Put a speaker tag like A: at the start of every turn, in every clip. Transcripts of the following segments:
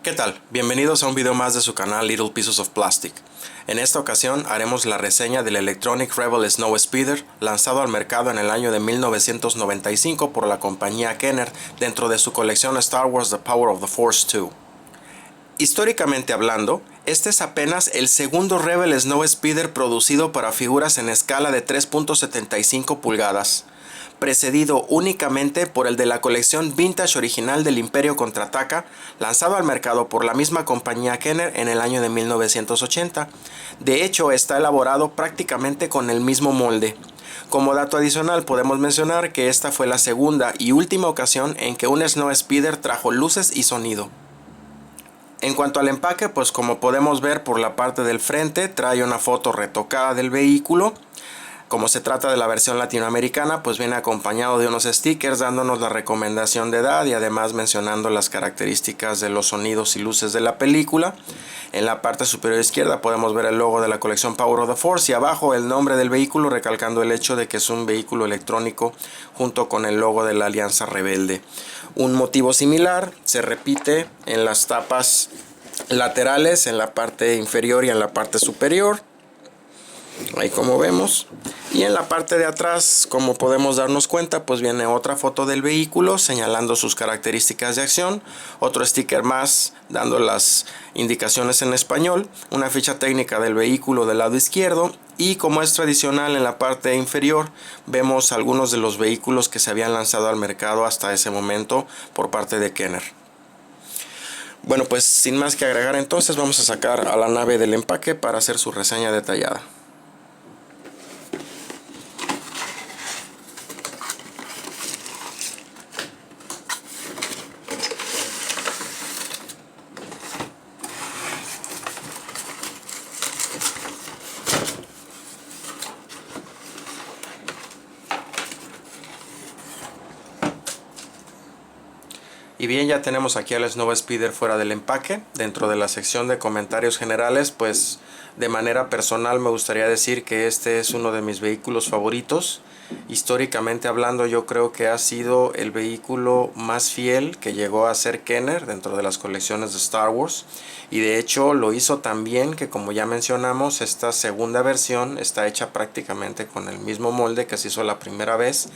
A: ¿Qué tal? Bienvenidos a un video más de su canal Little Pieces of Plastic. En esta ocasión haremos la reseña del Electronic Rebel Snow Speeder, lanzado al mercado en el año de 1995 por la compañía Kenner dentro de su colección Star Wars The Power of the Force 2. Históricamente hablando, este es apenas el segundo Rebel Snow Speeder producido para figuras en escala de 3.75 pulgadas, precedido únicamente por el de la colección Vintage original del Imperio Contraataca, lanzado al mercado por la misma compañía Kenner en el año de 1980. De hecho, está elaborado prácticamente con el mismo molde. Como dato adicional, podemos mencionar que esta fue la segunda y última ocasión en que un Snow Speeder trajo luces y sonido. En cuanto al empaque, pues como podemos ver por la parte del frente, trae una foto retocada del vehículo. Como se trata de la versión latinoamericana, pues viene acompañado de unos stickers dándonos la recomendación de edad y además mencionando las características de los sonidos y luces de la película. En la parte superior izquierda podemos ver el logo de la colección Power of the Force y abajo el nombre del vehículo, recalcando el hecho de que es un vehículo electrónico junto con el logo de la Alianza Rebelde. Un motivo similar se repite en las tapas laterales, en la parte inferior y en la parte superior. Ahí como vemos, y en la parte de atrás, como podemos darnos cuenta, pues viene otra foto del vehículo señalando sus características de acción, otro sticker más dando las indicaciones en español, una ficha técnica del vehículo del lado izquierdo, y como es tradicional en la parte inferior vemos algunos de los vehículos que se habían lanzado al mercado hasta ese momento por parte de Kenner. Bueno, pues sin más que agregar, entonces vamos a sacar a la nave del empaque para hacer su reseña detallada. Y bien, ya tenemos aquí al Snow Speeder fuera del empaque. Dentro de la sección de comentarios generales, pues de manera personal me gustaría decir que este es uno de mis vehículos favoritos. Históricamente hablando, yo creo que ha sido el vehículo más fiel que llegó a ser Kenner dentro de las colecciones de Star Wars. Y de hecho lo hizo tan bien que, como ya mencionamos, esta segunda versión está hecha prácticamente con el mismo molde que se hizo la primera vez.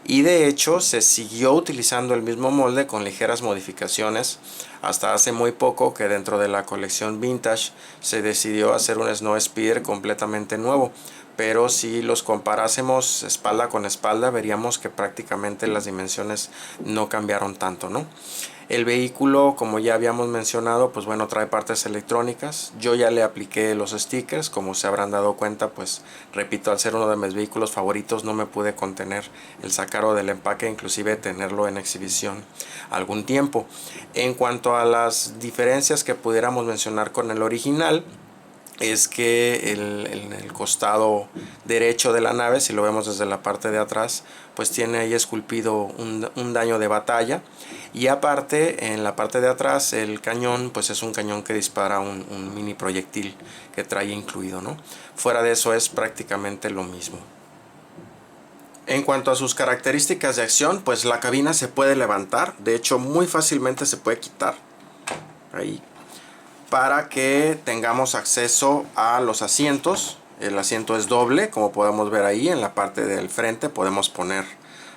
A: Y de hecho se siguió utilizando el mismo molde con ligeras modificaciones hasta hace muy poco, que dentro de la colección Vintage se decidió hacer un Snow Speeder completamente nuevo. Pero si los comparásemos espalda con espalda, veríamos que prácticamente las dimensiones no cambiaron tanto, ¿no? El vehículo, como ya habíamos mencionado, pues bueno, trae partes electrónicas. Yo ya le apliqué los stickers, como se habrán dado cuenta, pues repito, al ser uno de mis vehículos favoritos no me pude contener el sacarlo del empaque, inclusive tenerlo en exhibición algún tiempo. En cuanto a las diferencias que pudiéramos mencionar con el original, es que el costado derecho de la nave, si lo vemos desde la parte de atrás, pues tiene ahí esculpido un daño de batalla, y aparte en la parte de atrás el cañón pues es un cañón que dispara un mini proyectil que trae incluido, ¿no? Fuera de eso es prácticamente lo mismo. En cuanto a sus características de acción, pues la cabina se puede levantar, de hecho muy fácilmente se puede quitar ahí, para que tengamos acceso a los asientos. El asiento es doble, como podemos ver ahí en la parte del frente podemos poner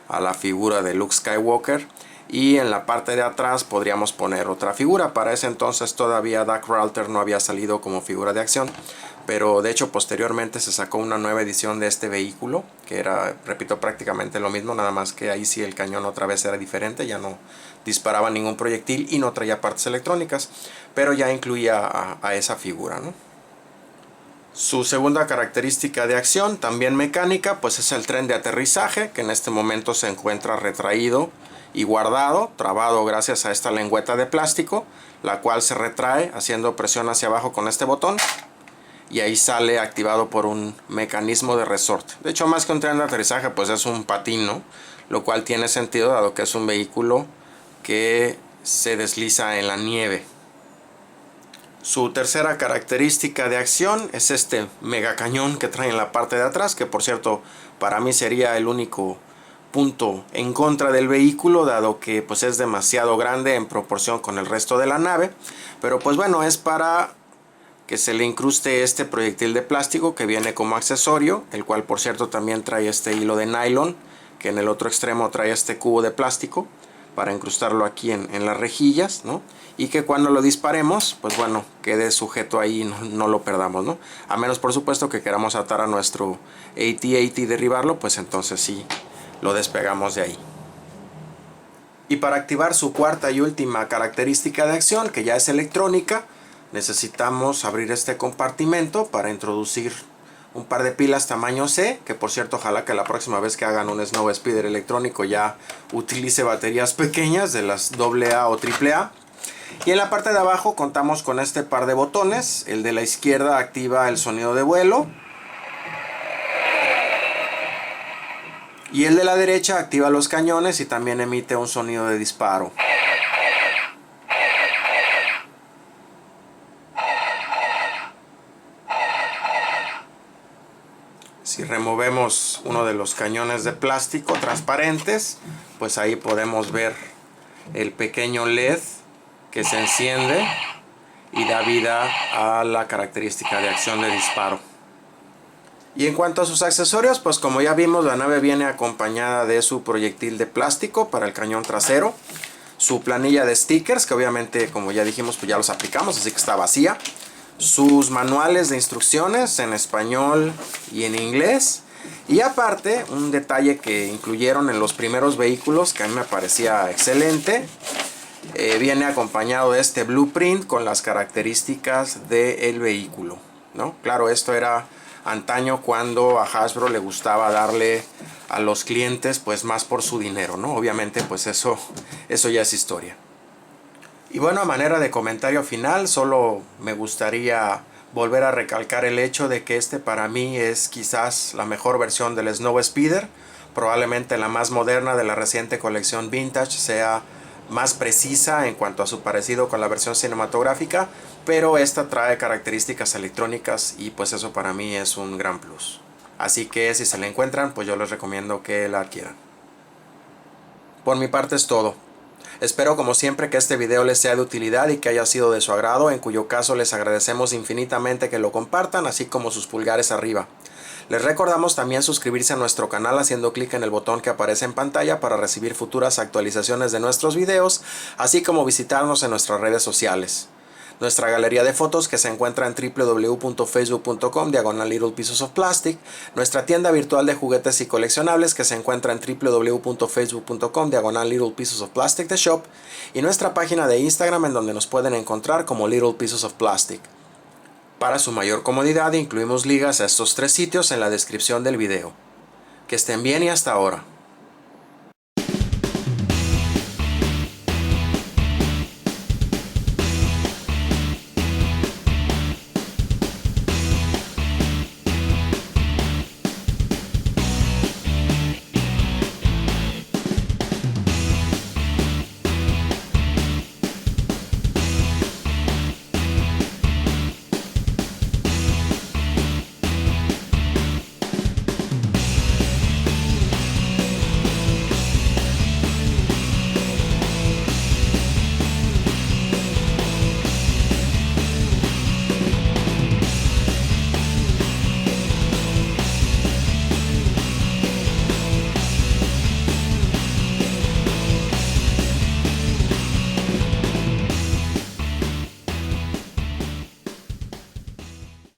A: a la figura de Luke Skywalker, y en la parte de atrás podríamos poner otra figura. Para ese entonces todavía Dark Ralter no había salido como figura de acción, pero de hecho posteriormente se sacó una nueva edición de este vehículo que era, repito, prácticamente lo mismo, nada más que ahí sí el cañón otra vez era diferente, ya no disparaba ningún proyectil y no traía partes electrónicas, pero ya incluía a esa figura, ¿no? Su segunda característica de acción, también mecánica, pues es el tren de aterrizaje, que en este momento se encuentra retraído y guardado, trabado gracias a esta lengüeta de plástico, la cual se retrae haciendo presión hacia abajo con este botón, y ahí sale activado por un mecanismo de resorte. De hecho, más que un tren de aterrizaje, pues es un patín, ¿no? Lo cual tiene sentido dado que es un vehículo que se desliza en la nieve. Su tercera característica de acción es este mega cañón que trae en la parte de atrás, que por cierto para mí sería el único punto en contra del vehículo, dado que pues es demasiado grande en proporción con el resto de la nave. Pero pues bueno, es para que se le incruste este proyectil de plástico que viene como accesorio, el cual por cierto también trae este hilo de nylon, que en el otro extremo trae este cubo de plástico para incrustarlo aquí en las rejillas, ¿no? Y que cuando lo disparemos, pues bueno, quede sujeto ahí y no lo perdamos, ¿no? A menos por supuesto que queramos atar a nuestro AT-AT y derribarlo, pues entonces sí lo despegamos de ahí. Y para activar su cuarta y última característica de acción, que ya es electrónica, necesitamos abrir este compartimento para introducir un par de pilas tamaño C, que por cierto ojalá que la próxima vez que hagan un Snow Speeder electrónico ya utilice baterías pequeñas de las AA o AAA. Y en la parte de abajo contamos con este par de botones. El de la izquierda activa el sonido de vuelo y el de la derecha activa los cañones y también emite un sonido de disparo. Si removemos uno de los cañones de plástico transparentes, pues ahí podemos ver el pequeño LED que se enciende y da vida a la característica de acción de disparo. Y en cuanto a sus accesorios, pues como ya vimos, la nave viene acompañada de su proyectil de plástico para el cañón trasero, su planilla de stickers, que obviamente como ya dijimos pues ya los aplicamos, así que está vacía, sus manuales de instrucciones en español y en inglés, y aparte un detalle que incluyeron en los primeros vehículos que a mí me parecía excelente, viene acompañado de este blueprint con las características del vehículo, ¿no? Claro, esto era antaño cuando a Hasbro le gustaba darle a los clientes pues más por su dinero, ¿no? Obviamente pues eso ya es historia. Y bueno, a manera de comentario final, solo me gustaría volver a recalcar el hecho de que este para mí es quizás la mejor versión del Snow Speeder, probablemente la más moderna de la reciente colección Vintage, sea más precisa en cuanto a su parecido con la versión cinematográfica, pero esta trae características electrónicas y pues eso para mí es un gran plus. Así que si se la encuentran, pues yo les recomiendo que la adquieran. Por mi parte es todo. Espero como siempre que este video les sea de utilidad y que haya sido de su agrado, en cuyo caso les agradecemos infinitamente que lo compartan, así como sus pulgares arriba. Les recordamos también suscribirse a nuestro canal haciendo clic en el botón que aparece en pantalla para recibir futuras actualizaciones de nuestros videos, así como visitarnos en nuestras redes sociales. Nuestra galería de fotos que se encuentra en www.facebook.com/littlepieces-of-plastic, nuestra tienda virtual de juguetes y coleccionables que se encuentra en www.facebook.com/littlepieces-of-plastic the shop, y nuestra página de Instagram en donde nos pueden encontrar como Little Pieces of Plastic. Para su mayor comodidad incluimos ligas a estos 3 sitios en la descripción del video. Que estén bien y hasta ahora.